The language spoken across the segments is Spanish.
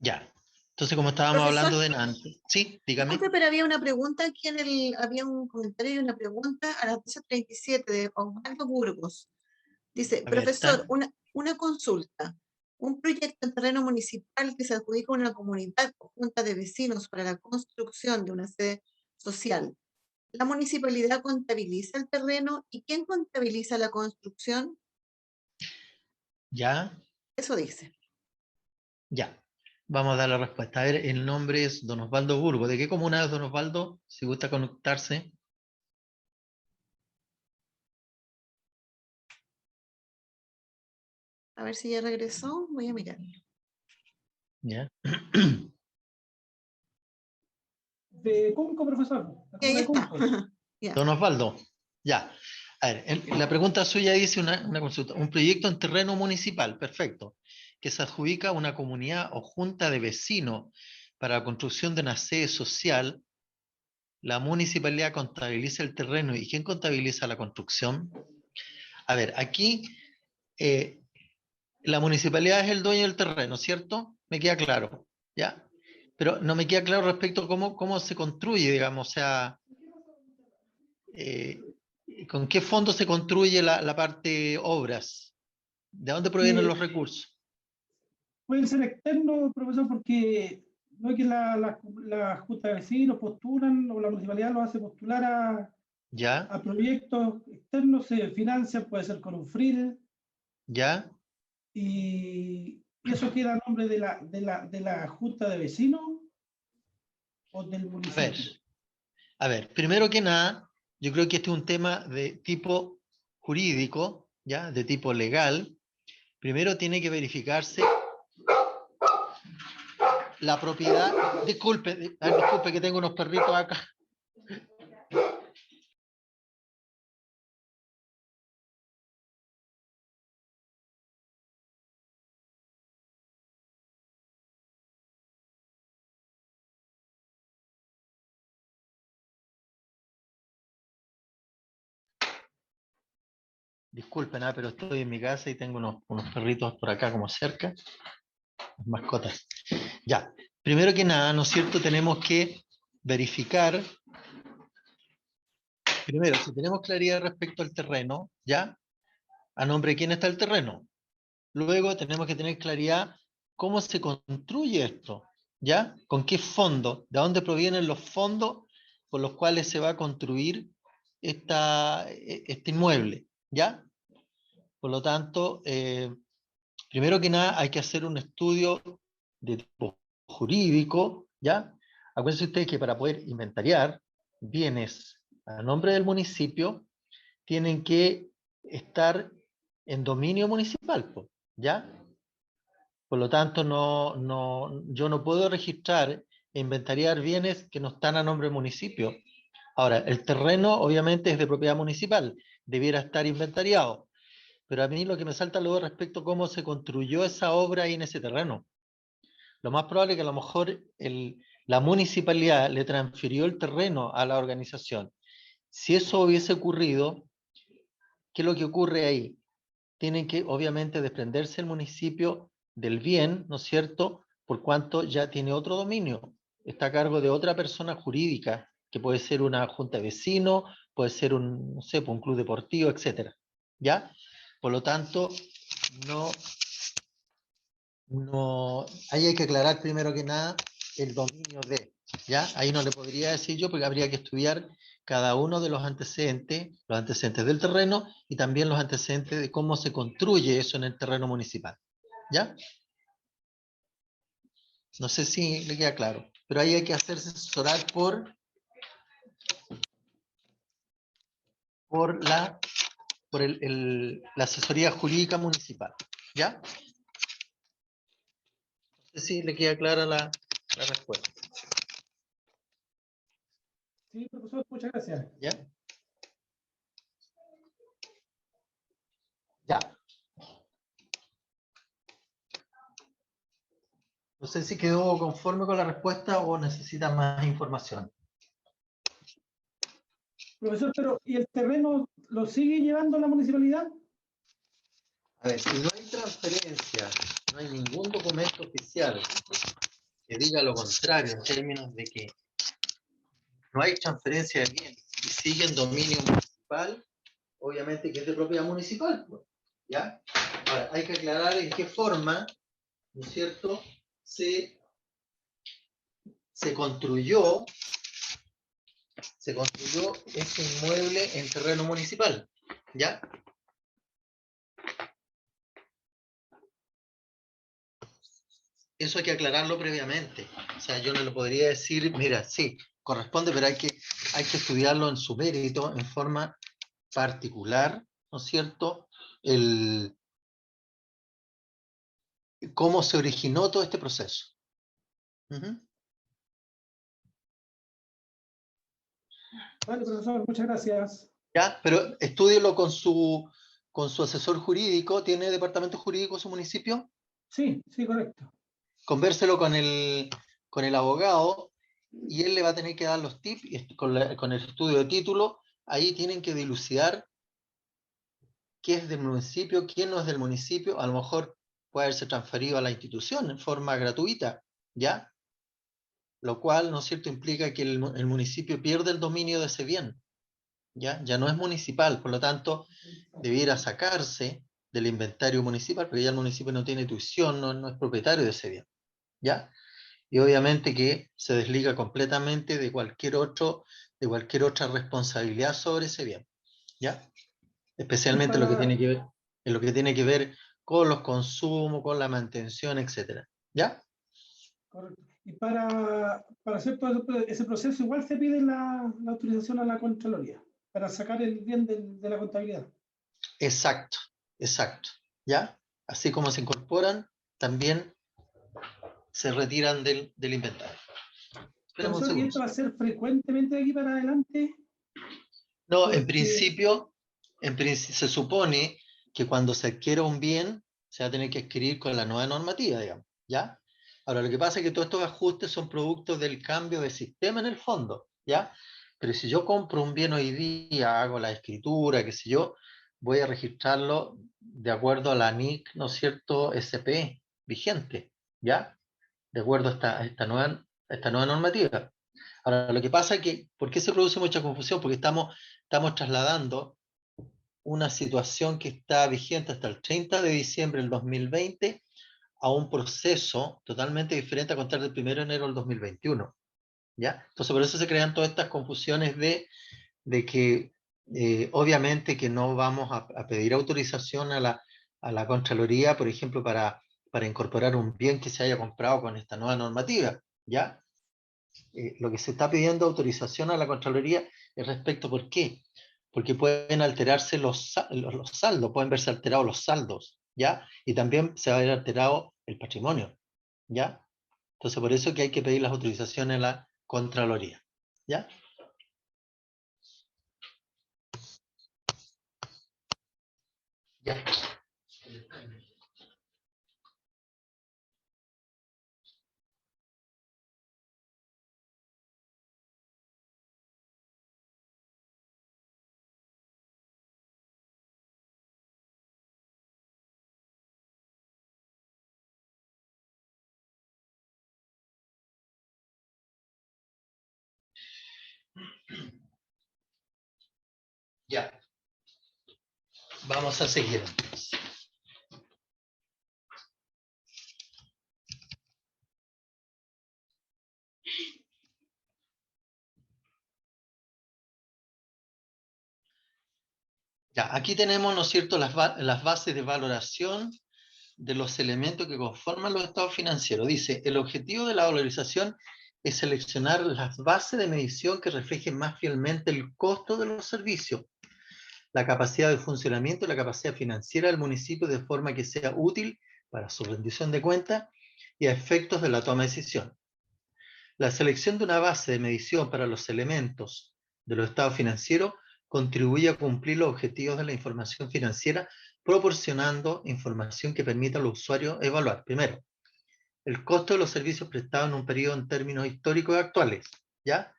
Ya. Entonces, como estábamos hablando Profesor, de antes, sí, dígame. disculpe, pero había una pregunta aquí había un comentario y una pregunta a las 12:37 de Osvaldo Burgos. Dice, A ver, profesor, está. una consulta. Un proyecto en terreno municipal que se adjudica a una comunidad o junta de vecinos para la construcción de una sede social. ¿La municipalidad contabiliza el terreno y quién contabiliza la construcción? Ya, Eso dice. ya. Vamos a dar la respuesta. A ver, el nombre es Don Osvaldo Burgo. ¿De qué comuna es Don Osvaldo? Si gusta conectarse. A ver si ya regresó. Voy a mirar. Ya. De Cunco, profesor. La Y ahí comuna de está. Cunco. Ya. Don Osvaldo. Ya. A ver, la pregunta suya dice una consulta. Un proyecto en terreno municipal, perfecto, que se adjudica a una comunidad o junta de vecinos para la construcción de una sede social. La municipalidad contabiliza el terreno. ¿Y quién contabiliza la construcción? A ver, aquí eh, la municipalidad es el dueño del terreno, ¿cierto? Me queda claro, ¿ya? Pero no me queda claro respecto a cómo se construye, digamos, o sea, eh, con qué fondo se construye la parte obras, de dónde provienen los recursos, Pueden ser externos, profesor, porque no es que la Junta de Vecinos postulan o la municipalidad lo hace postular ¿ya? a proyectos externos, se financian, puede ser con un FRIL, ¿Ya? y eso queda a nombre de la Junta de Vecinos o del A ver, municipio. a ver, primero que nada, yo creo que este es un tema de tipo jurídico, ¿ya? De tipo legal. Primero tiene que verificarse la propiedad. Disculpe, disculpe que tengo unos perritos acá. Disculpen, pero estoy en mi casa y tengo unos perritos por acá como cerca, mascotas. Ya, primero que nada, ¿no es cierto? Tenemos que verificar, primero, si tenemos claridad respecto al terreno, ¿ya? ¿A nombre de quién está el terreno? Luego tenemos que tener claridad cómo se construye esto, ¿ya? ¿Con qué fondo? ¿De dónde provienen los fondos por los cuales se va a construir este inmueble, ¿ya? Por lo tanto, primero que nada hay que hacer un estudio de tipo jurídico, ¿ya? Acuérdense ustedes que para poder inventariar bienes a nombre del municipio, tienen que estar en dominio municipal, ¿ya? Por lo tanto, yo no puedo registrar e inventariar bienes que no están a nombre del municipio. Ahora, el terreno obviamente es de propiedad municipal, debiera estar inventariado, pero a mí lo que me salta luego respecto a cómo se construyó esa obra ahí en ese terreno. Lo más probable es que a lo mejor la municipalidad le transfirió el terreno a la organización. Si eso hubiese ocurrido, ¿qué es lo que ocurre ahí? Tienen que obviamente desprenderse el municipio del bien, ¿no es cierto? Por cuanto ya tiene otro dominio, está a cargo de otra persona jurídica, que puede ser una junta de vecinos, puede ser no sé, un club deportivo, etcétera. ¿Ya? Por lo tanto, no, ahí hay que aclarar primero que nada el dominio de, ¿ya? Ahí no le podría decir yo porque habría que estudiar cada uno de los antecedentes del terreno y también los antecedentes de cómo se construye eso en el terreno municipal, ¿ya? No sé si le queda claro, pero ahí hay que hacerse asesorar por la asesoría jurídica municipal, ¿ya? No sé si le queda clara la respuesta, Sí, profesor, muchas gracias. ¿ya? Ya. No sé si quedó conforme con la respuesta o necesita más información. Profesor, pero ¿y el terreno lo sigue llevando la municipalidad? A ver, si no hay transferencia, no hay ningún documento oficial que diga lo contrario, en términos de que no hay transferencia de bienes y sigue en dominio municipal, obviamente que es de propiedad municipal, pues, ¿ya? Ahora, hay que aclarar en qué forma, ¿no es cierto?, se construyó este inmueble en terreno municipal, ¿ya? Eso hay que aclararlo previamente. O sea, yo no le podría decir, mira, sí, corresponde, pero hay que estudiarlo en su mérito, en forma particular, ¿no es cierto?, cómo se originó todo este proceso. Uh-huh. Vale, profesor, muchas gracias. Ya, pero estúdielo con su asesor jurídico. ¿Tiene departamento jurídico su municipio? Sí, sí, correcto. Convérselo con el abogado y él le va a tener que dar los tips y con el estudio de título. Ahí tienen que dilucidar qué es del municipio, quién no es del municipio. A lo mejor puede haberse transferido a la institución en forma gratuita, ¿ya? Lo cual, ¿no es cierto?, implica que el municipio pierde el dominio de ese bien, ¿ya? Ya no es municipal, por lo tanto, debiera sacarse del inventario municipal, porque ya el municipio no tiene tuición, no es propietario de ese bien, ¿ya? Y obviamente que se desliga completamente de cualquier otra responsabilidad sobre ese bien, ¿ya? Especialmente lo que tiene que ver, en lo que tiene que ver con los consumos, con la mantención, etcétera, ¿ya? Correcto. Y para hacer todo ese proceso, igual se pide la autorización a la Contraloría para sacar el bien de la contabilidad. Exacto, ¿ya? Así como se incorporan, también se retiran del inventario. Esperemos un Profesor, ¿y segundo. esto va a ser frecuentemente de aquí para adelante? No, en Porque, principio, se supone que cuando se adquiera un bien, se va a tener que adquirir con la nueva normativa, digamos, ¿ya? Ahora, lo que pasa es que todos estos ajustes son productos del cambio de sistema en el fondo, ¿ya? Pero si yo compro un bien hoy día, hago la escritura, qué sé yo, voy a registrarlo de acuerdo a la NIC, ¿no es cierto?, SP vigente, ¿ya? De acuerdo a esta nueva normativa. Ahora, lo que pasa es que, ¿por qué se produce mucha confusión? Porque estamos trasladando una situación que está vigente hasta el 30 de diciembre del 2020 a un proceso totalmente diferente a contar del 1 de enero del 2021, ¿ya? Entonces, por eso se crean todas estas confusiones de que obviamente que no vamos a pedir autorización a la Contraloría, por ejemplo, para incorporar un bien que se haya comprado con esta nueva normativa, ¿ya? Lo que se está pidiendo autorización a la Contraloría es respecto, ¿por qué? Porque pueden alterarse los saldos, pueden verse alterados los saldos, ¿ya? Y también se va a ver alterado el patrimonio, ¿ya? Entonces, por eso que hay que pedir las autorizaciones a la Contraloría, ¿ya? Ya. Ya. Vamos a seguir entonces. Ya, aquí tenemos, ¿no es cierto?, las bases de valoración de los elementos que conforman los estados financieros. Dice, el objetivo de la valorización es seleccionar las bases de medición que reflejen más fielmente el costo de los servicios, la capacidad de funcionamiento y la capacidad financiera del municipio de forma que sea útil para su rendición de cuentas y a efectos de la toma de decisión. La selección de una base de medición para los elementos de los estados financieros contribuye a cumplir los objetivos de la información financiera, proporcionando información que permita a los usuarios evaluar, primero, el costo de los servicios prestados en un periodo en términos históricos actuales, ¿ya?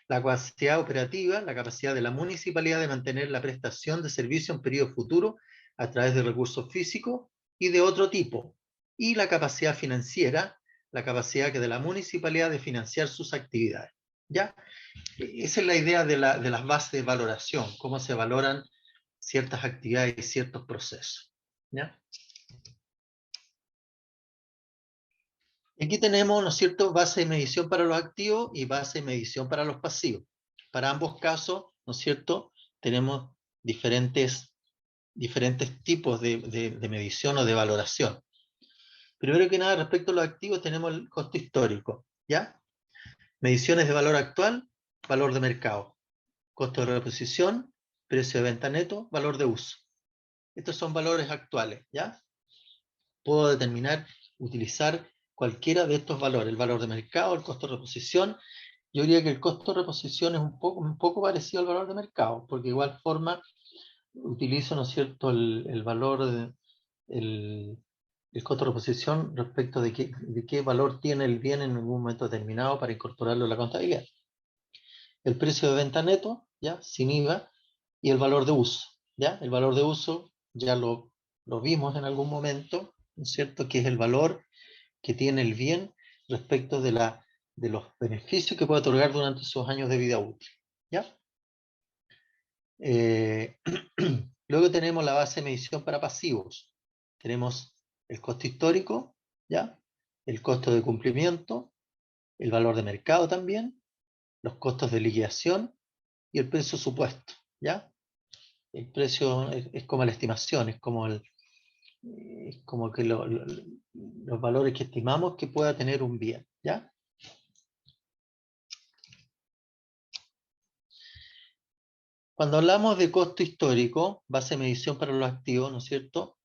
La capacidad operativa, la capacidad de la municipalidad de mantener la prestación de servicio en periodo futuro a través de recursos físicos y de otro tipo, y la capacidad financiera, la capacidad que de la municipalidad de financiar sus actividades. ¿Ya? Esa es la idea de las bases de valoración, cómo se valoran ciertas actividades y ciertos procesos. ¿Ya? Aquí tenemos, ¿no es cierto?, base de medición para los activos y base de medición para los pasivos. Para ambos casos, ¿no es cierto?, tenemos diferentes tipos de medición o de valoración. Primero que nada, respecto a los activos, tenemos el costo histórico, ¿ya? Mediciones de valor actual, valor de mercado. Costo de reposición, precio de venta neto, valor de uso. Estos son valores actuales, ¿ya? Puedo determinar, utilizar cualquiera de estos valores, el valor de mercado, el costo de reposición. Yo diría que el costo de reposición es un poco parecido al valor de mercado, porque de igual forma utilizo, ¿no es cierto?, el valor, el costo de reposición respecto de qué valor tiene el bien en algún momento determinado para incorporarlo a la contabilidad. El precio de venta neto, ¿ya?, sin IVA, y el valor de uso, ¿ya? El valor de uso ya lo vimos en algún momento, ¿no es cierto?, que es el valor que tiene el bien respecto de los beneficios que puede otorgar durante sus años de vida útil, ¿ya? Luego tenemos la base de medición para pasivos. Tenemos el costo histórico, ¿ya? El costo de cumplimiento, el valor de mercado también, los costos de liquidación y el precio supuesto, ¿ya? El precio es como la estimación, es como que los valores que estimamos que pueda tener un bien, ¿ya? Cuando hablamos de costo histórico, base de medición para los activos, ¿no es cierto?,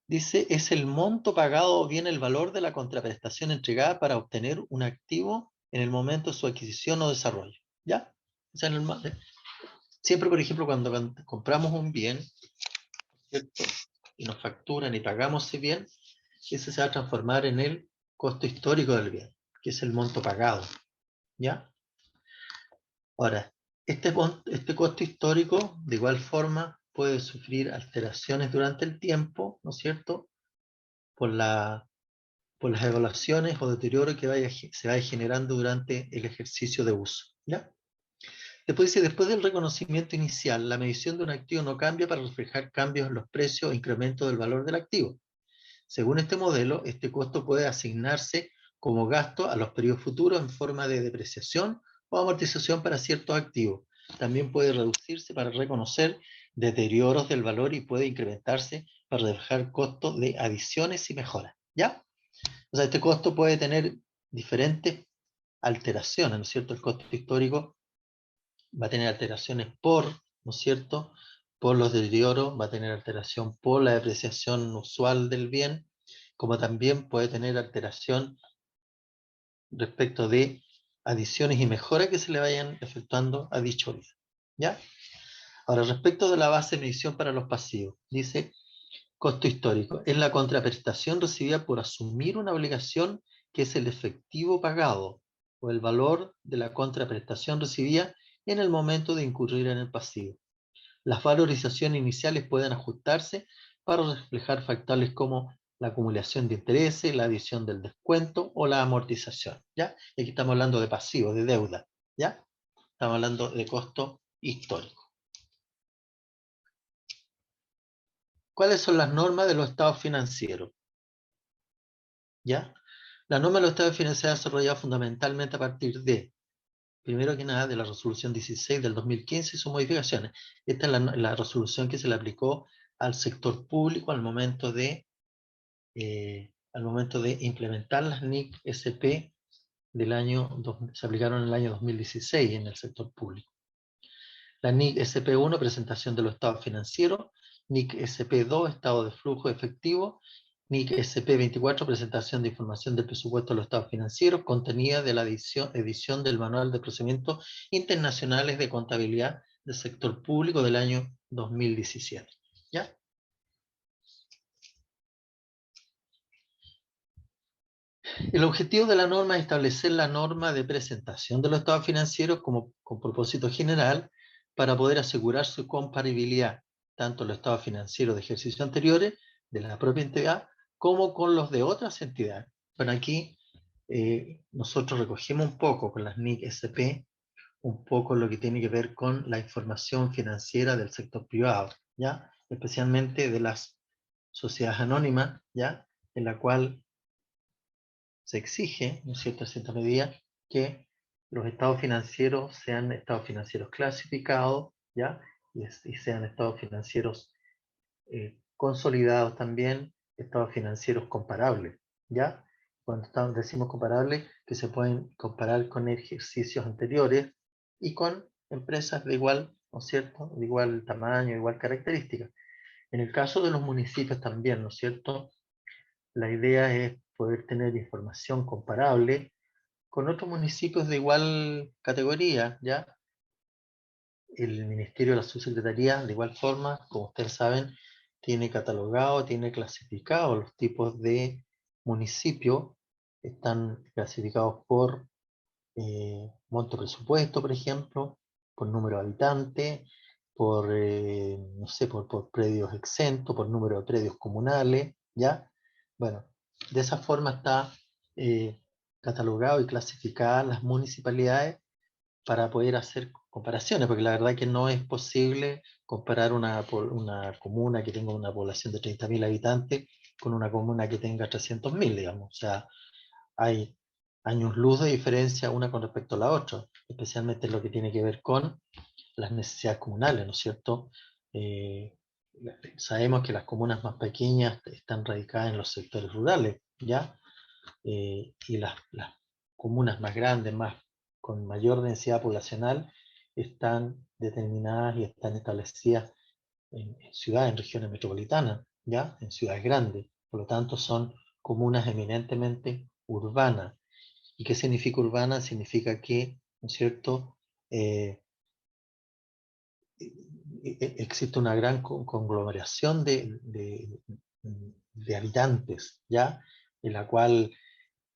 dice, es el monto pagado o bien el valor de la contraprestación entregada para obtener un activo en el momento de su adquisición o desarrollo, ¿ya? O sea, siempre, por ejemplo, cuando compramos un bien, ¿cierto?, y nos facturan y pagamos ese bien, ese se va a transformar en el costo histórico del bien, que es el monto pagado, ¿ya? Ahora, este costo histórico, de igual forma, puede sufrir alteraciones durante el tiempo, ¿no es cierto?, por las evaluaciones o deterioro que se vaya generando durante el ejercicio de uso, ¿ya? Después dice, después del reconocimiento inicial, la medición de un activo no cambia para reflejar cambios en los precios o incremento del valor del activo. Según este modelo, este costo puede asignarse como gasto a los periodos futuros en forma de depreciación o amortización para ciertos activos. También puede reducirse para reconocer deterioros del valor y puede incrementarse para reflejar costos de adiciones y mejoras, ¿ya? O sea, este costo puede tener diferentes alteraciones, ¿no es cierto? El costo histórico va a tener alteraciones ¿no es cierto?, por los deterioros, va a tener alteración por la depreciación usual del bien, como también puede tener alteración respecto de adiciones y mejoras que se le vayan efectuando a dicho bien, ¿ya? Ahora, respecto de la base de medición para los pasivos, dice, costo histórico, es la contraprestación recibida por asumir una obligación que es el efectivo pagado o el valor de la contraprestación recibida en el momento de incurrir en el pasivo. Las valorizaciones iniciales pueden ajustarse para reflejar factores como la acumulación de intereses, la adición del descuento o la amortización, ¿ya? Y aquí estamos hablando de pasivo, de deuda, ¿ya? Estamos hablando de costo histórico. ¿Cuáles son las normas de los estados financieros? ¿Ya? La norma de los estados financieros se ha desarrollado fundamentalmente a partir de, primero que nada, de la resolución 16 del 2015 y sus modificaciones. Esta es la resolución que se le aplicó al sector público al momento de implementar las NIC SP se aplicaron en el año 2016 en el sector público. La NIC SP1, presentación de los estados financieros, NIC SP2, estado de flujo efectivo, NIC SP24, presentación de información del presupuesto de los estados financieros, contenida de la edición del Manual de Procedimientos Internacionales de Contabilidad del Sector Público del año 2017. ¿Ya? El objetivo de la norma es establecer la norma de presentación de los estados financieros con propósito general para poder asegurar su compatibilidad, tanto los estados financieros de ejercicios anteriores de la propia entidad como con los de otras entidades. Bueno, aquí nosotros recogimos un poco con las NIC SP, un poco lo que tiene que ver con la información financiera del sector privado, ¿ya? Especialmente de las sociedades anónimas, ¿ya? En la cual se exige, ¿no es cierto?, en cierta medida, que los estados financieros sean estados financieros clasificados, ¿ya? Y sean estados financieros consolidados también, estados financieros comparables, ¿ya? Cuando decimos comparables, que se pueden comparar con ejercicios anteriores y con empresas de igual, ¿no es cierto?, de igual tamaño, igual característica. En el caso de los municipios también, ¿no es cierto?, la idea es poder tener información comparable con otros municipios de igual categoría, ¿ya? El Ministerio de la Subsecretaría, de igual forma, como ustedes saben, tiene catalogado, tiene clasificado los tipos de municipios. Están clasificados por monto presupuesto, por ejemplo, por número de habitantes, por, no sé, por predios exentos, por número de predios comunales, ¿ya? Bueno, de esa forma está catalogado y clasificadas las municipalidades para poder hacer comparaciones, porque la verdad que no es posible comparar una comuna que tenga una población de 30.000 habitantes con una comuna que tenga 300.000, digamos. O sea, hay años luz de diferencia una con respecto a la otra, especialmente en lo que tiene que ver con las necesidades comunales, ¿no es cierto? Eh, Sabemos que las comunas más pequeñas están radicadas en los sectores rurales, ¿ya? Y las comunas más grandes, con mayor densidad poblacional, están determinadas y están establecidas en ciudades, en regiones metropolitanas, ¿ya? En ciudades grandes. Por lo tanto, son comunas eminentemente urbanas. ¿Y qué significa urbana? Significa que, ¿no es cierto?, existe una gran conglomeración de habitantes, ¿ya? En la cual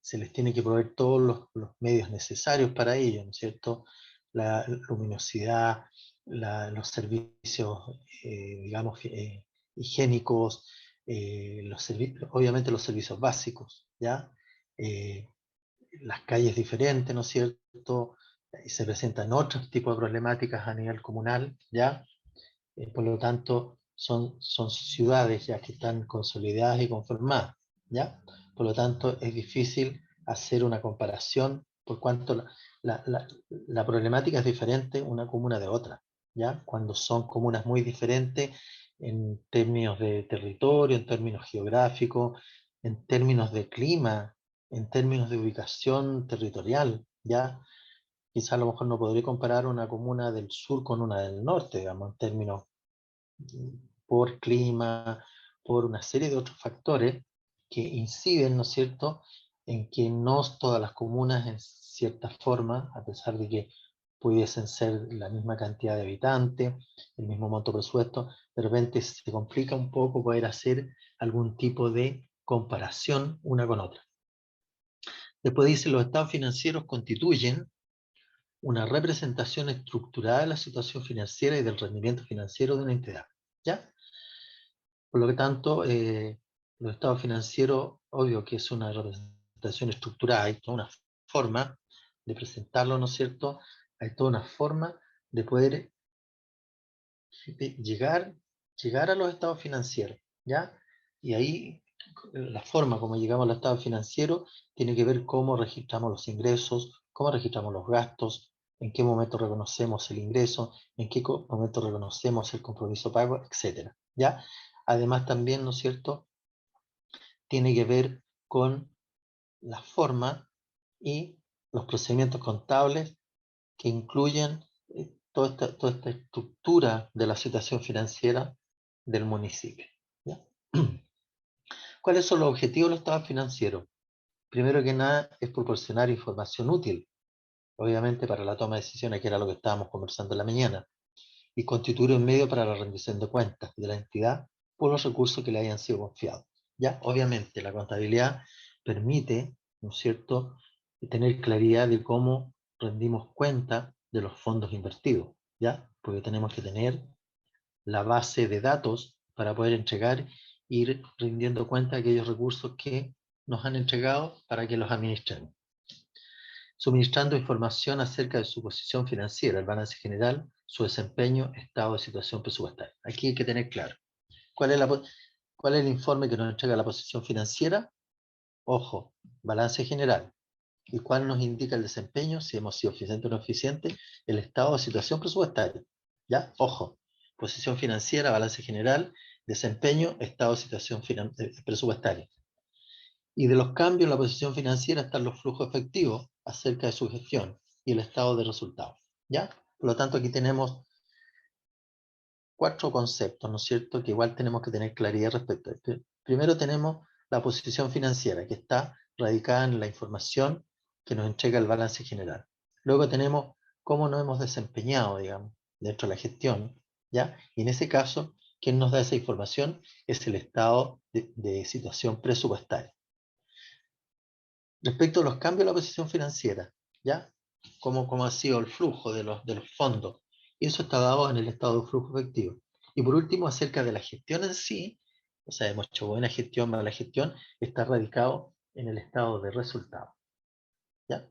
se les tiene que proveer todos los medios necesarios para ello, ¿no es cierto? La luminosidad, los servicios, digamos, higiénicos, obviamente los servicios básicos, ¿ya? Eh, las calles diferentes, ¿no es cierto? Y se presentan otros tipos de problemáticas a nivel comunal, ¿ya? Por lo tanto, son ciudades ya que están consolidadas y conformadas, ¿ya? Por lo tanto, es difícil hacer una comparación por cuanto la problemática es diferente una comuna de otra, ¿ya? Cuando son comunas muy diferentes en términos de territorio, en términos geográficos, en términos de clima, en términos de ubicación territorial, ¿ya? Quizá a lo mejor no podría comparar una comuna del sur con una del norte, digamos, en términos por clima, por una serie de otros factores que inciden, ¿no es cierto?, en que no todas las comunas en cierta forma, a pesar de que pudiesen ser la misma cantidad de habitantes, el mismo monto presupuesto, de repente se complica un poco poder hacer algún tipo de comparación una con otra. Después dice, los estados financieros constituyen una representación estructurada de la situación financiera y del rendimiento financiero de una entidad, ¿ya? Por lo que tanto, los estados financieros, obvio que es una representación estructurada, hay toda una forma de presentarlo, ¿no es cierto? Hay toda una forma de poder llegar a los estados financieros, ¿ya? Y ahí la forma como llegamos a los estados financieros tiene que ver cómo registramos los ingresos, cómo registramos los gastos, en qué momento reconocemos el ingreso, en qué momento reconocemos el compromiso pago, etcétera, ¿ya? Además también, ¿no es cierto?, tiene que ver con la forma y los procedimientos contables que incluyen toda esta estructura de la situación financiera del municipio, ¿ya? ¿Cuáles son los objetivos de los estados financieros? Primero que nada, es proporcionar información útil, obviamente para la toma de decisiones, que era lo que estábamos conversando en la mañana, y constituir un medio para la rendición de cuentas de la entidad por los recursos que le hayan sido confiados. ¿Ya? Obviamente la contabilidad permite, ¿no es cierto?, tener claridad de cómo rendimos cuenta de los fondos invertidos, ¿ya? Porque tenemos que tener la base de datos para poder entregar e ir rindiendo cuenta de aquellos recursos que nos han entregado para que los administremos, suministrando información acerca de su posición financiera, el balance general, su desempeño, estado de situación presupuestaria. Aquí hay que tener claro. ¿Cuál es el informe que nos entrega la posición financiera? Ojo, balance general. ¿Y cuál nos indica el desempeño? Si hemos sido eficientes o no eficientes, el estado de situación presupuestaria. ¿Ya? Ojo, posición financiera, balance general, desempeño, estado de situación presupuestaria. Y de los cambios en la posición financiera están los flujos efectivos acerca de su gestión y el estado de resultados. ¿Ya? Por lo tanto, aquí tenemos 4 conceptos, ¿no es cierto?, que igual tenemos que tener claridad respecto a esto. Primero tenemos la posición financiera, que está radicada en la información que nos entrega el balance general. Luego tenemos cómo nos hemos desempeñado, digamos, dentro de la gestión, ¿ya? Y en ese caso, ¿quién nos da esa información? Es el estado de situación presupuestaria. Respecto a los cambios de la posición financiera, ¿ya? ¿Cómo ha sido el flujo de los fondos? Y eso está dado en el estado de flujo efectivo. Y por último, acerca de la gestión en sí, o sea, hemos hecho buena gestión, mala gestión, está radicado en el estado de resultado. ¿Ya?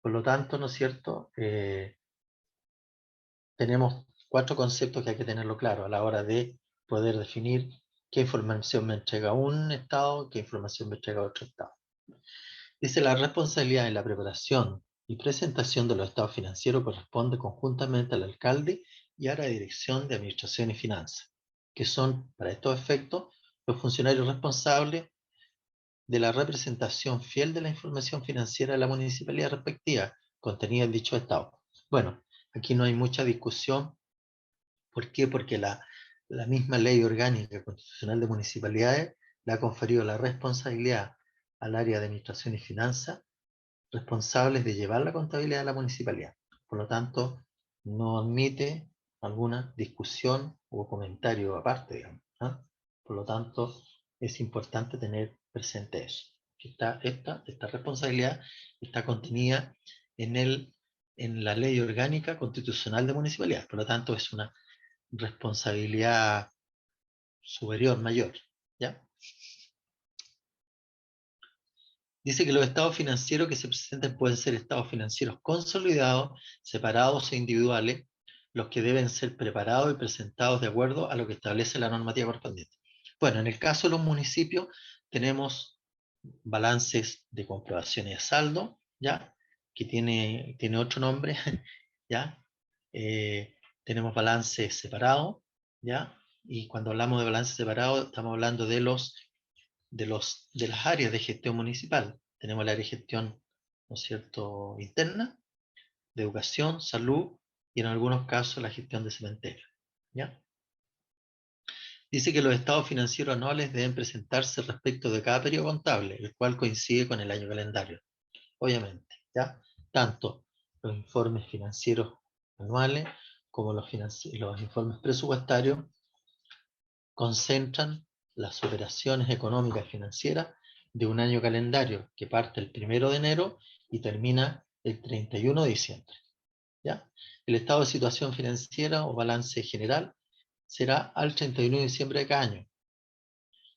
Por lo tanto, ¿no es cierto? Tenemos 4 conceptos que hay que tenerlo claro a la hora de poder definir qué información me entrega un estado, qué información me entrega otro estado. Dice, la responsabilidad en la preparación y presentación de los estados financieros corresponde conjuntamente al alcalde y a la Dirección de Administración y Finanzas, que son, para estos efectos, los funcionarios responsables de la representación fiel de la información financiera de la municipalidad respectiva, contenida en dicho estado. Bueno, aquí no hay mucha discusión. ¿Por qué? Porque la misma ley orgánica constitucional de municipalidades le ha conferido la responsabilidad al área de Administración y Finanzas responsables de llevar la contabilidad de la municipalidad. Por lo tanto, no admite alguna discusión o comentario aparte, digamos, ¿no? Por lo tanto, es importante tener presente eso. Que esta responsabilidad está contenida en la ley orgánica constitucional de municipalidad. Por lo tanto, es una responsabilidad superior, mayor. ¿Ya? Dice que los estados financieros que se presenten pueden ser estados financieros consolidados, separados e individuales, los que deben ser preparados y presentados de acuerdo a lo que establece la normativa correspondiente. Bueno, en el caso de los municipios tenemos balances de comprobaciones de saldo, ¿ya? Que tiene otro nombre, ¿ya? Tenemos balances separados, ¿ya? Y cuando hablamos de balances separados estamos hablando de las áreas de gestión municipal. Tenemos el área de gestión, ¿no es cierto?, interna, de educación, salud y en algunos casos la gestión de cementerio. ¿Ya? Dice que los estados financieros anuales deben presentarse respecto de cada periodo contable, el cual coincide con el año calendario. Obviamente, ¿ya? Tanto los informes financieros anuales como los informes presupuestarios concentran las operaciones económicas y financieras de un año calendario que parte el 1 de enero y termina el 31 de diciembre. ¿Ya? El estado de situación financiera o balance general será al 31 de diciembre de cada año.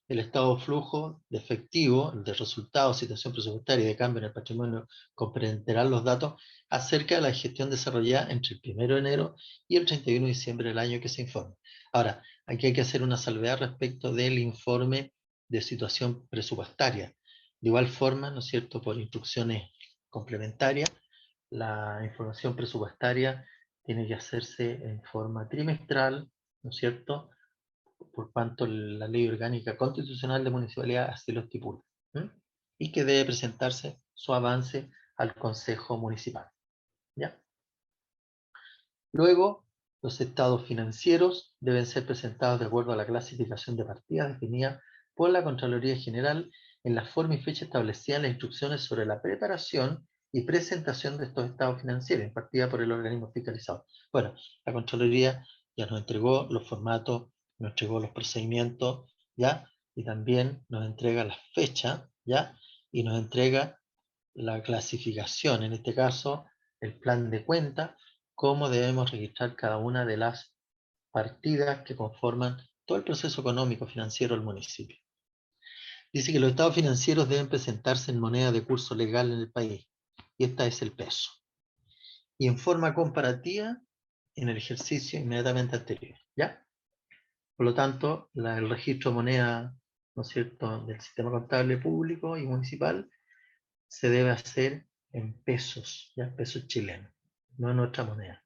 El estado de flujo de efectivo, el de resultados, situación presupuestaria y de cambio en el patrimonio comprenderán los datos acerca de la gestión desarrollada entre el 1 de enero y el 31 de diciembre del año que se informe. Ahora, aquí hay que hacer una salvedad respecto del informe de situación presupuestaria. De igual forma, ¿no es cierto?, por instrucciones complementarias, la información presupuestaria tiene que hacerse en forma trimestral, ¿no es cierto?, por cuanto la ley orgánica constitucional de municipalidad así lo estipula, ¿sí? Y que debe presentarse su avance al Consejo Municipal. ¿Ya? Luego, los estados financieros deben ser presentados de acuerdo a la clasificación de partidas definida por la Contraloría General en la forma y fecha establecida en las instrucciones sobre la preparación y presentación de estos estados financieros, impartida por el organismo fiscalizado. Bueno, la Contraloría ya nos entregó los formatos, nos entregó los procedimientos, ¿ya? Y también nos entrega las fechas, ¿ya? Y nos entrega la clasificación, en este caso, el plan de cuenta, cómo debemos registrar cada una de las partidas que conforman todo el proceso económico financiero del municipio. Dice que los estados financieros deben presentarse en moneda de curso legal en el país. Y esta es el peso. Y en forma comparativa en el ejercicio inmediatamente anterior. ¿Ya? Por lo tanto, el registro de moneda, ¿no es cierto?, del sistema contable público y municipal se debe hacer en pesos, ¿ya? Pesos chilenos, no en otra moneda.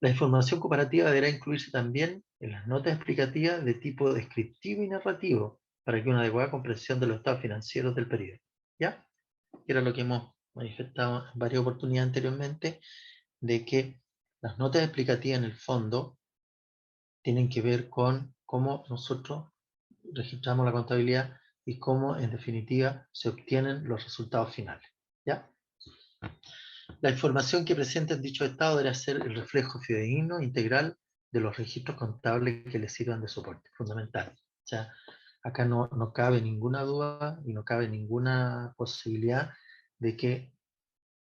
La información comparativa deberá incluirse también en las notas explicativas de tipo descriptivo y narrativo para que una adecuada comprensión de los estados financieros del periodo. ¿Ya? Que era lo que hemos manifestado en varias oportunidades anteriormente, de que las notas explicativas en el fondo tienen que ver con cómo nosotros registramos la contabilidad y cómo en definitiva se obtienen los resultados finales. ¿Ya? La información que presenta en dicho estado debe ser el reflejo fidedigno integral de los registros contables que le sirvan de soporte, fundamental. O sea, acá no cabe ninguna duda y no cabe ninguna posibilidad de que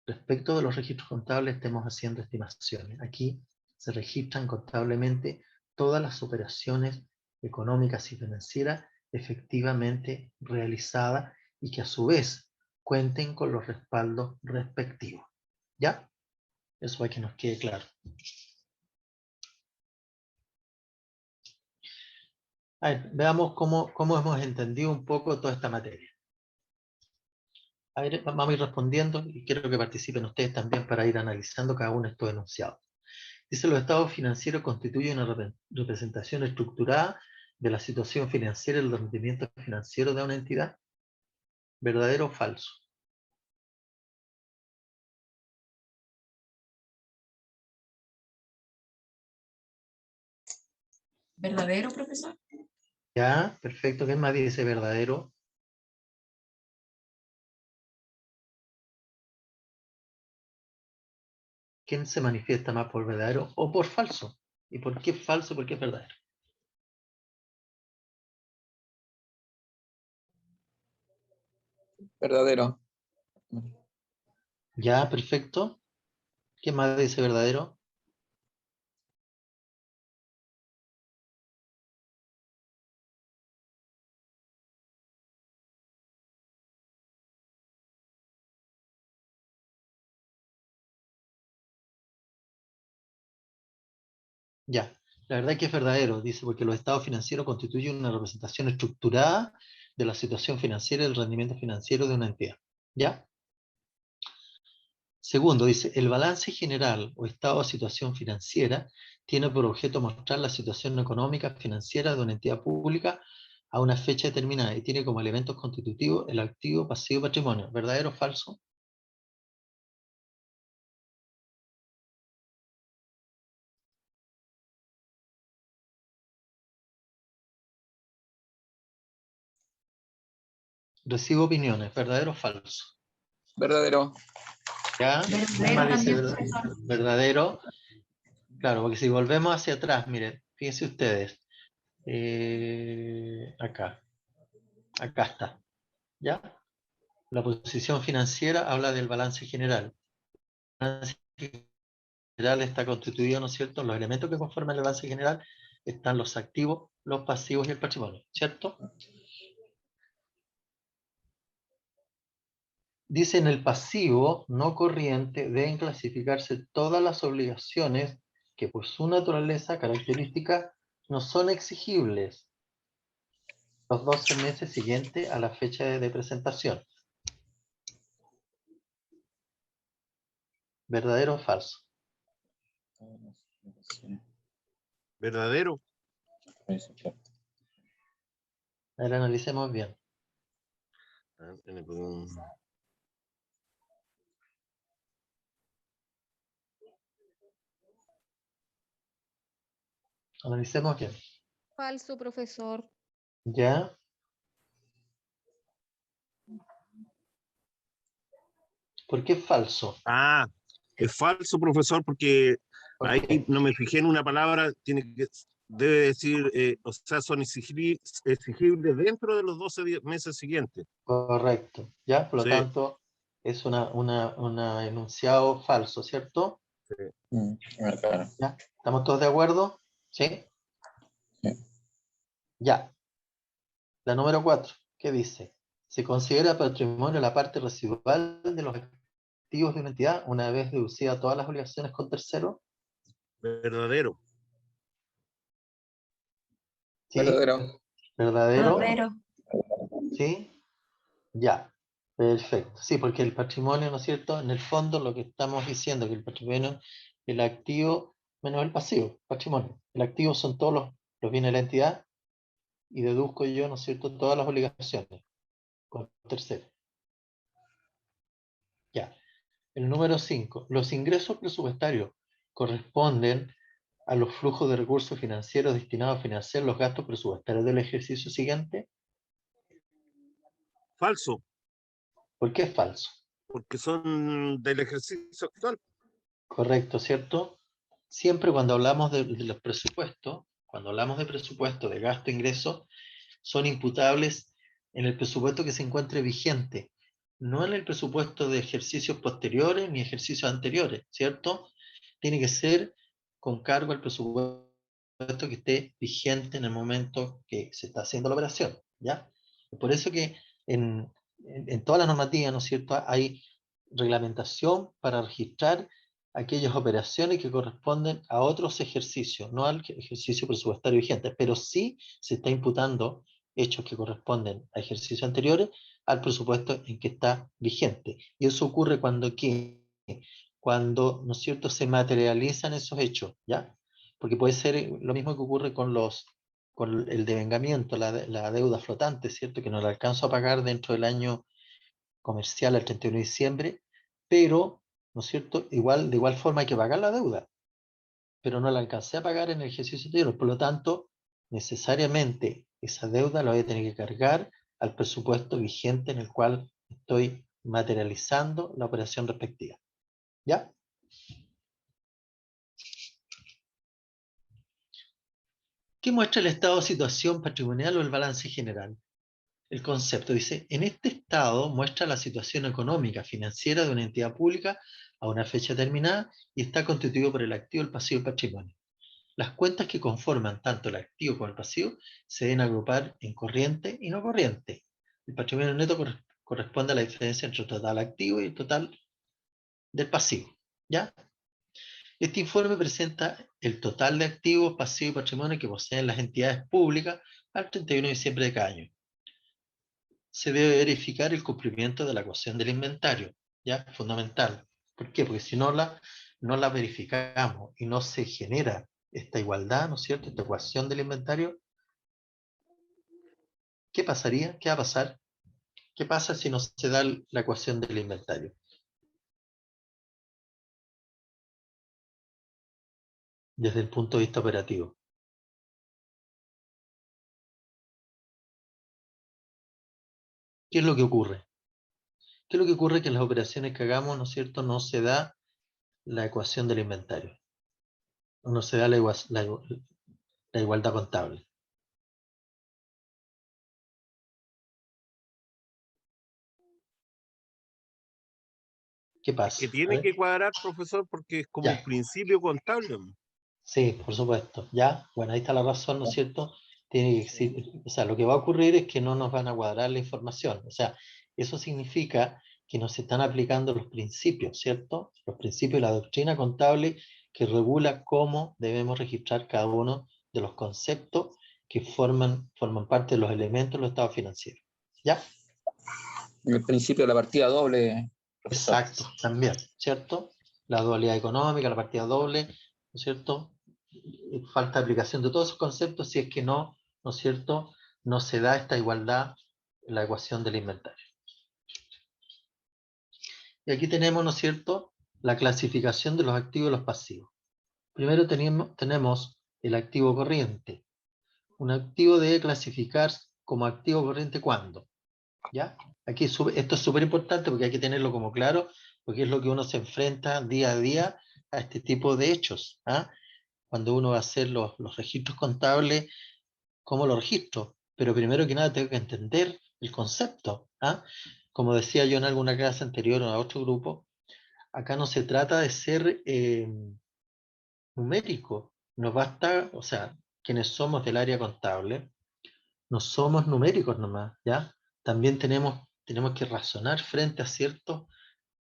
respecto de los registros contables estemos haciendo estimaciones. Aquí se registran contablemente todas las operaciones económicas y financieras efectivamente realizadas y que a su vez cuenten con los respaldos respectivos. ¿Ya? Eso para que nos quede claro. A ver, veamos cómo hemos entendido un poco toda esta materia. A ver, vamos a ir respondiendo y quiero que participen ustedes también para ir analizando cada uno de estos enunciados. Dice, los estados financieros constituyen una representación estructurada de la situación financiera y el rendimiento financiero de una entidad. ¿Verdadero o falso? ¿Verdadero, profesor? Ya, perfecto. ¿Quién más dice verdadero? ¿Quién se manifiesta más por verdadero o por falso? ¿Y por qué falso? ¿Por qué es verdadero? Verdadero. Ya, perfecto. ¿Quién más dice verdadero? Ya, la verdad es que es verdadero, dice, porque los estados financieros constituyen una representación estructurada de la situación financiera y el rendimiento financiero de una entidad. ¿Ya? Segundo, dice, el balance general o estado de situación financiera tiene por objeto mostrar la situación económica financiera de una entidad pública a una fecha determinada y tiene como elementos constitutivos el activo, pasivo y patrimonio. ¿Verdadero o falso? Recibo opiniones. ¿Verdadero o falso? Verdadero. ¿Ya? Verdadero Dice también, profesor. verdadero. Claro, porque si volvemos hacia atrás, miren, fíjense ustedes. Acá está. ¿Ya? La posición financiera habla del balance general. El balance general está constituido, ¿no es cierto? Los elementos que conforman el balance general están los activos, los pasivos y el patrimonio, ¿cierto? Dice, en el pasivo no corriente deben clasificarse todas las obligaciones que por su naturaleza característica no son exigibles los 12 meses siguientes a la fecha de presentación. ¿Verdadero o falso? Verdadero. Ahora analicemos bien. Analicemos bien. Falso, profesor. ¿Ya? ¿Por qué es falso? Ah, es falso, profesor, porque ¿Por ahí qué? no me fijé en una palabra, debe decir, o sea, son exigibles dentro de los 12 meses siguientes. Correcto. ¿Ya? Por lo Sí, tanto, es una enunciado falso, ¿cierto? sí. Claro. ¿Ya? ¿Estamos todos de acuerdo? ¿Sí? Sí. Ya. La número 4, ¿qué dice? Se considera patrimonio la parte residual de los activos de una entidad una vez deducida todas las obligaciones con terceros. Verdadero. ¿Sí? Verdadero. ¿Verdadero? Verdadero. ¿Sí? Ya. Perfecto. Sí, porque el patrimonio, ¿no es cierto? En el fondo lo que estamos diciendo que el patrimonio, el activo menos el pasivo, patrimonio. El activo son todos los bienes de la entidad y deduzco yo, ¿no es cierto?, todas las obligaciones con tercero. Ya. El número 5. Los ingresos presupuestarios corresponden a los flujos de recursos financieros destinados a financiar los gastos presupuestarios del ejercicio siguiente. Falso, ¿Por qué es falso? porque son del ejercicio actual. Correcto, ¿cierto? Siempre cuando hablamos de los presupuestos, cuando hablamos de presupuesto, de gasto, ingreso, son imputables en el presupuesto que se encuentre vigente, no en el presupuesto de ejercicios posteriores ni ejercicios anteriores, ¿cierto? Tiene que ser con cargo al presupuesto que esté vigente en el momento que se está haciendo la operación, ¿ya? Por eso que en todas las normativas, ¿no es cierto?, hay reglamentación para registrar aquellas operaciones que corresponden a otros ejercicios, no al ejercicio presupuestario vigente, pero sí se está imputando hechos que corresponden a ejercicios anteriores al presupuesto en que está vigente. Y eso ocurre cuando, ¿no es cierto?, se materializan esos hechos, ¿ya? Porque puede ser lo mismo que ocurre con el devengamiento, la deuda flotante, ¿cierto?, que no la alcanzo a pagar dentro del año comercial al 31 de diciembre, pero, ¿no es cierto?, de igual forma hay que pagar la deuda, pero no la alcancé a pagar en el ejercicio anterior, por lo tanto, necesariamente esa deuda la voy a tener que cargar al presupuesto vigente en el cual estoy materializando la operación respectiva. ¿Ya? ¿Qué muestra el estado de situación patrimonial o el balance general? El concepto dice, en este estado muestra la situación económica, financiera de una entidad pública a una fecha determinada y está constituido por el activo, el pasivo y el patrimonio. Las cuentas que conforman tanto el activo como el pasivo se deben agrupar en corriente y no corriente. El patrimonio neto corresponde a la diferencia entre el total activo y el total del pasivo. ¿Ya? Este informe presenta el total de activos, pasivos y patrimonio que poseen las entidades públicas al 31 de diciembre de cada año. Se debe verificar el cumplimiento de la ecuación del inventario, ¿ya? Fundamental. ¿Por qué? Porque si no la verificamos y no se genera esta igualdad, ¿no es cierto?, esta ecuación del inventario, ¿qué pasaría? ¿Qué va a pasar? ¿Qué pasa si no se da la ecuación del inventario? Desde el punto de vista operativo. ¿Qué es lo que ocurre? ¿Qué es lo que ocurre? Que en las operaciones que hagamos, ¿no es cierto?, no se da la ecuación del inventario. No se da la igualdad contable. ¿Qué Es pasa? que A tiene ver. que cuadrar, profesor, porque es como un Ya. principio contable. Sí, por supuesto. Ya, bueno, ahí está la razón, ¿no es cierto? Tiene que existir, o sea, lo que va a ocurrir es que no nos van a cuadrar la información. O sea, eso significa que nos están aplicando los principios, ¿cierto? Los principios de la doctrina contable que regula cómo debemos registrar cada uno de los conceptos que forman parte de los elementos de los estados financieros. ¿Ya? El principio de la partida doble, profesor. Exacto, también, ¿cierto? La dualidad económica, la partida doble, ¿no es cierto? Falta de aplicación de todos esos conceptos si es que ¿no es cierto?, no se da esta igualdad en la ecuación del inventario. Y aquí tenemos, ¿no es cierto?, la clasificación de los activos y los pasivos. Primero tenemos el activo corriente. Un activo debe clasificar como activo corriente ¿cuándo? ¿Ya? Aquí esto es súper importante porque hay que tenerlo como claro, porque es lo que uno se enfrenta día a día a este tipo de hechos. ¿Ah? Cuando uno va a hacer los registros contables, ¿cómo lo registro? Pero primero que nada tengo que entender el concepto. ¿Ah? Como decía yo en alguna clase anterior o a otro grupo, acá no se trata de ser numérico. Nos basta, o sea, quienes somos del área contable, no somos numéricos nomás, ¿ya? También tenemos que razonar frente a ciertos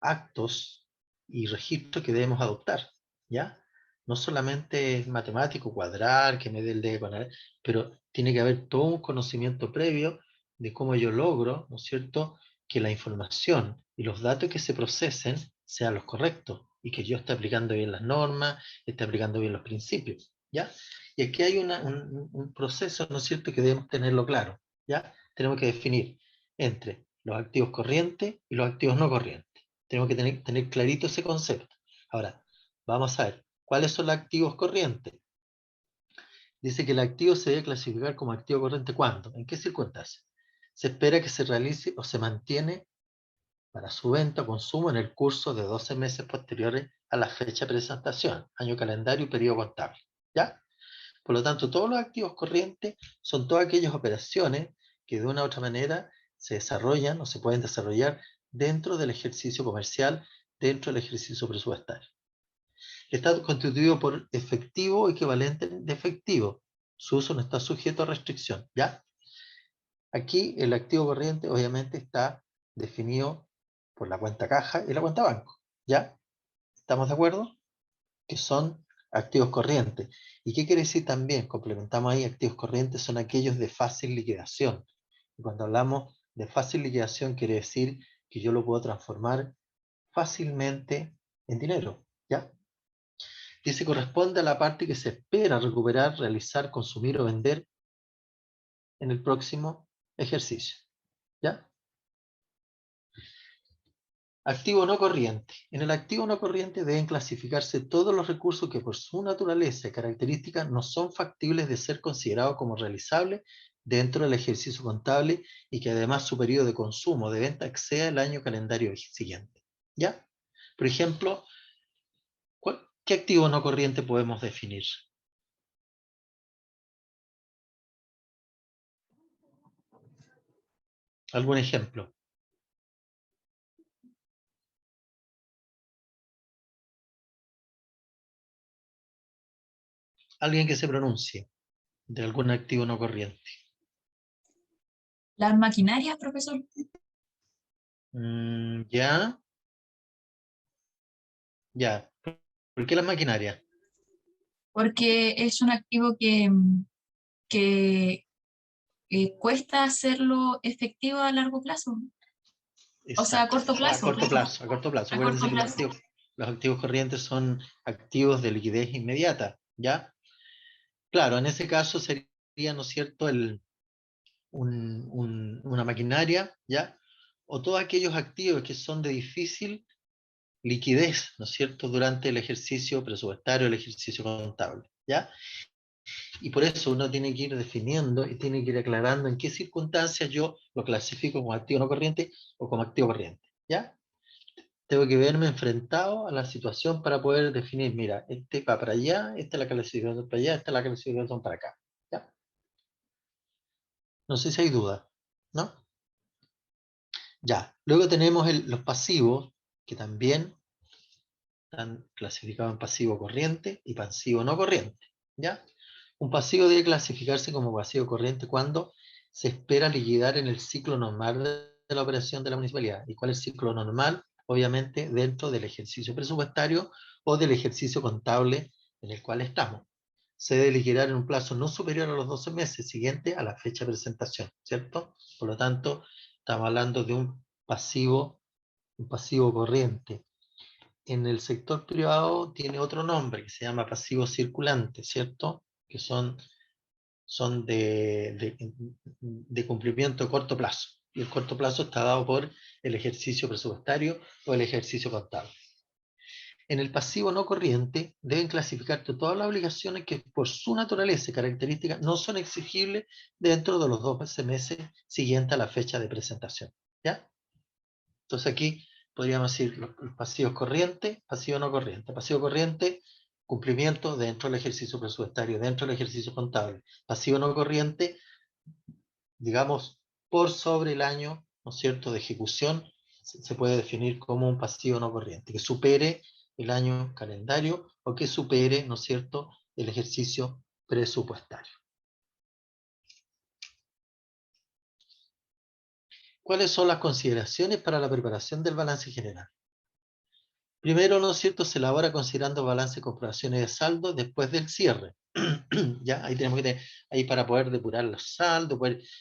actos y registros que debemos adoptar, ¿ya? No solamente es matemático, cuadrar, que me dé el dedo con el, pero tiene que haber todo un conocimiento previo de cómo yo logro, ¿no es cierto?, que la información y los datos que se procesen sean los correctos y que yo esté aplicando bien las normas, esté aplicando bien los principios, ¿ya? Y aquí hay un proceso, ¿no es cierto?, que debemos tenerlo claro, ¿ya? Tenemos que definir entre los activos corrientes y los activos no corrientes. Tenemos que tener clarito ese concepto. Ahora, vamos a ver, ¿cuáles son los activos corrientes? Dice que el activo se debe clasificar como activo corriente ¿cuándo? ¿En qué circunstancias? Se espera que se realice o se mantiene para su venta o consumo en el curso de 12 meses posteriores a la fecha de presentación, año calendario y periodo contable, ¿ya? Por lo tanto, todos los activos corrientes son todas aquellas operaciones que de una u otra manera se desarrollan o se pueden desarrollar dentro del ejercicio comercial, dentro del ejercicio presupuestario. Está constituido por efectivo o equivalente de efectivo. Su uso no está sujeto a restricción, ¿ya? Aquí el activo corriente obviamente está definido por la cuenta caja y la cuenta banco, ¿ya? ¿Estamos de acuerdo? Que son activos corrientes. ¿Y qué quiere decir también? Complementamos ahí, activos corrientes son aquellos de fácil liquidación. Y cuando hablamos de fácil liquidación quiere decir que yo lo puedo transformar fácilmente en dinero, ¿ya? Dice corresponde a la parte que se espera recuperar, realizar, consumir o vender en el próximo ejercicio, ¿ya? Activo no corriente. En el activo no corriente deben clasificarse todos los recursos que por su naturaleza y características no son factibles de ser considerados como realizables dentro del ejercicio contable y que además su periodo de consumo o de venta exceda el año calendario siguiente, ¿ya? Por ejemplo, ¿qué activo no corriente podemos definir? ¿Algún ejemplo? Alguien que se pronuncie de algún activo no corriente. Las maquinarias, profesor. ¿Ya? Ya. ¿Por qué las maquinarias? Porque es un activo que cuesta hacerlo efectivo a largo plazo. O sea, a Exacto. corto A plazo. corto plazo, a corto plazo. A Acuérdense corto que plazo. los activos corrientes son activos de liquidez inmediata, ¿ya? Claro, en ese caso sería, ¿no es cierto?, una maquinaria, ¿ya? O todos aquellos activos que son de difícil liquidez, ¿no es cierto?, durante el ejercicio presupuestario, el ejercicio contable, ¿ya? Y por eso uno tiene que ir definiendo y tiene que ir aclarando en qué circunstancias yo lo clasifico como activo no corriente o como activo corriente, ¿ya? Tengo que verme enfrentado a la situación para poder definir, mira, este va para allá, esta es la clasificación para allá, esta es la clasificación para acá, ¿ya? No sé si hay duda, ¿no? Ya, luego tenemos los pasivos, que también están clasificados en pasivo corriente y pasivo no corriente, ¿ya? Un pasivo debe clasificarse como pasivo corriente cuando se espera liquidar en el ciclo normal de la operación de la municipalidad. ¿Y cuál es el ciclo normal? Obviamente dentro del ejercicio presupuestario o del ejercicio contable en el cual estamos. Se debe liquidar en un plazo no superior a los 12 meses siguientes a la fecha de presentación, ¿cierto? Por lo tanto, estamos hablando de un pasivo corriente. En el sector privado tiene otro nombre que se llama pasivo circulante, ¿cierto? Que son de cumplimiento a corto plazo. Y el corto plazo está dado por el ejercicio presupuestario o el ejercicio contable. En el pasivo no corriente deben clasificarse todas las obligaciones que por su naturaleza y características no son exigibles dentro de los 12 meses siguientes a la fecha de presentación, ¿ya? Entonces aquí podríamos decir los pasivos corrientes, pasivo no corriente. Pasivo corriente, cumplimiento dentro del ejercicio presupuestario, dentro del ejercicio contable. Pasivo no corriente, digamos, por sobre el año, ¿no es cierto?, de ejecución, se puede definir como un pasivo no corriente, que supere el año calendario o que supere, ¿no es cierto?, el ejercicio presupuestario. ¿Cuáles son las consideraciones para la preparación del balance general? Primero, ¿no es cierto?, se elabora considerando balance de comprobaciones de saldo después del cierre. ¿Ya? Ahí tenemos que tener, ahí para poder depurar los saldos,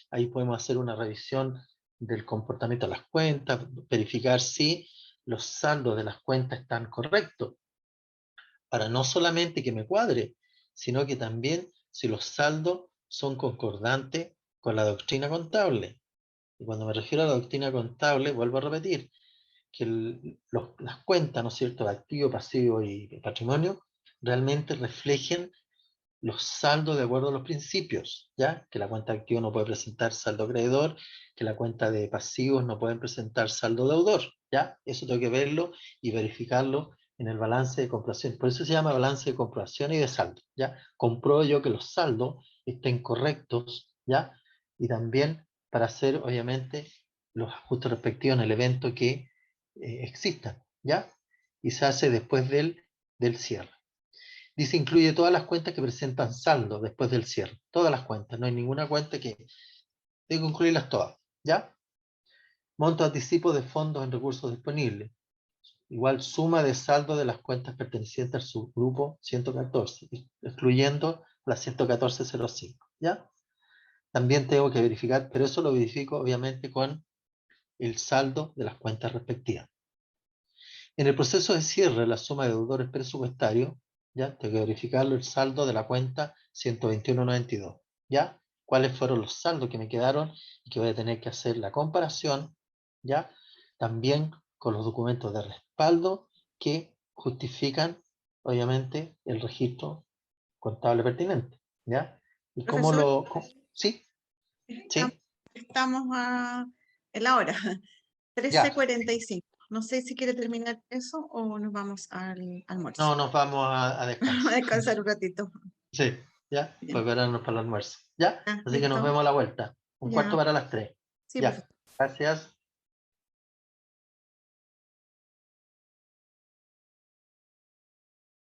ahí podemos hacer una revisión del comportamiento de las cuentas, verificar si los saldos de las cuentas están correctos, para no solamente que me cuadre, sino que también si los saldos son concordantes con la doctrina contable. Y cuando me refiero a la doctrina contable, vuelvo a repetir, que las cuentas, ¿no es cierto?, de activo, pasivo y patrimonio, realmente reflejen los saldos de acuerdo a los principios, ¿ya? Que la cuenta de activo no puede presentar saldo acreedor, que la cuenta de pasivos no pueden presentar saldo deudor, ¿ya? Eso tengo que verlo y verificarlo en el balance de comprobación. Por eso se llama balance de comprobación y de saldo, ¿ya? Compruebo yo que los saldos estén correctos, ¿ya? Y también para hacer, obviamente, los ajustes respectivos en el evento que existan, ¿ya? Y se hace después del cierre. Dice, incluye todas las cuentas que presentan saldo después del cierre. Todas las cuentas, no hay ninguna cuenta que... Tengo que incluirlas todas, ¿ya? Monto anticipo de fondos en recursos disponibles. Igual suma de saldo de las cuentas pertenecientes al subgrupo 114, excluyendo la 114.05, ¿ya? También tengo que verificar, pero eso lo verifico obviamente con el saldo de las cuentas respectivas. En el proceso de cierre, la suma de deudores presupuestarios, ¿ya? Tengo que verificarlo, el saldo de la cuenta 121.92, ¿ya? ¿Cuáles fueron los saldos que me quedaron? Y que voy a tener que hacer la comparación, ¿ya? También con los documentos de respaldo que justifican, obviamente, el registro contable pertinente, ¿ya? ¿Y cómo Profesor, sí? estamos, ¿Sí? estamos en la hora, Ya. 13:45. No sé si quiere terminar eso o nos vamos al almuerzo. No, nos vamos a Vamos a descansar. descansar un ratito. Sí, ya, Bien. prepararnos para el almuerzo. Ya, Ah, así que nos listo. vemos a la vuelta. Un Ya. cuarto para las 3. Sí, Ya, perfecto. gracias.